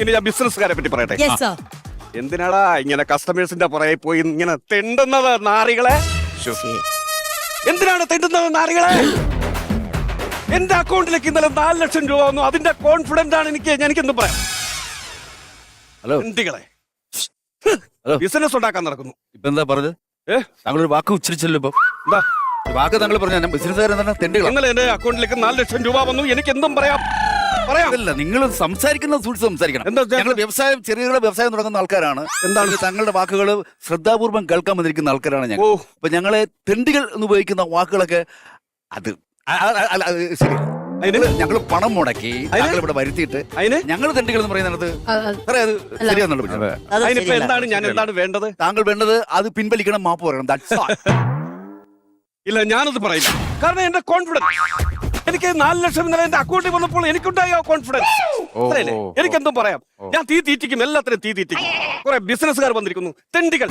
ഇനി ഞാൻ ബിസിനസ്സുകാരെ പറ്റി പറയട്ടെ. Yes sir. എന്തിനാടാ ഇങ്ങനെ കസ്റ്റമേഴ്സിന്റെ പുറകെ പോയി ഇങ്ങനെ തെണ്ടുന്നത് നാറികളെ? എന്തിനാണ് തെണ്ടുന്നത് നാറികളെ? എന്റെ അക്കൗണ്ടിലേക്ക് ഇന്നലെ 4 ലക്ഷം രൂപ വന്നു. അതിന്റെ കോൺഫിഡന്റ് ആണ് എനിക്കെന്തും പറയാം. Hello എന്തികളെ hello. ബിസിനസ് ഉണ്ടാക്കാൻ നടക്കുന്നു. ഇപ്പൊ എന്താ പറഞ്ഞത്? താങ്കളൊരു വാക്ക് ഉച്ചരിച്ചല്ലോ ഇപ്പൊ. എന്താ വാക്ക് താങ്കൾ പറഞ്ഞ ബിസിനസ്സുകാരെന്താണ് തെണ്ടുകൾ? ഇന്നലെ എന്റെ അക്കൗണ്ടിലേക്ക് 4 ലക്ഷം രൂപ വന്നു. എനിക്ക് എന്തും പറയാം. അതല്ല, നിങ്ങൾ സംസാരിക്കുന്നത് സൂക്ഷിച്ച് സംസാരിക്കണം. എന്താ ഞങ്ങൾ വ്യവസായം, ചെറുകിട വ്യവസായം തുടങ്ങുന്ന ആൾക്കാരാണ്. എന്താണ് തങ്ങളുടെ വാക്കുകൾ ശ്രദ്ധാപൂർവ്വം കേൾക്കാൻ വന്നിരിക്കുന്ന ആൾക്കാരാണ് ഞങ്ങൾ. അപ്പൊ ഞങ്ങളെ തെണ്ടികൾ എന്ന് ഉപയോഗിക്കുന്ന വാക്കുകളൊക്കെ അത് ശരി. ഞങ്ങൾ പണം മുടക്കി ഞങ്ങൾ ഇവിടെ വരുത്തിയിട്ട് ഞങ്ങൾ തെണ്ടികൾ എന്ന് പറയുന്നത് അത് ശരിയാന്നുള്ളത്. അതിനിപ്പോ എന്താണ് വേണ്ടത്? താങ്കൾ വേണ്ടത് അത് പിൻവലിക്കണം, മാപ്പ് പറയണം. That's all. ഇല്ല, ഞാനത് പറയില്ല. കാരണം എന്റെ കോൺഫിഡൻസ്, എനിക്ക് 4 ലക്ഷം ഇന്നലെ എന്റെ അക്കൗണ്ടിൽ വന്നപ്പോൾ എനിക്കുണ്ടായ കോൺഫിഡൻസ് എനിക്കെന്തും പറയാം. ഞാൻ തീ തീറ്റിക്കും, എല്ലാത്തിനും തീ തീറ്റിക്കും. കുറെ ബിസിനസ്സുകാർ വന്നിരിക്കുന്നു, തെണ്ടികൾ.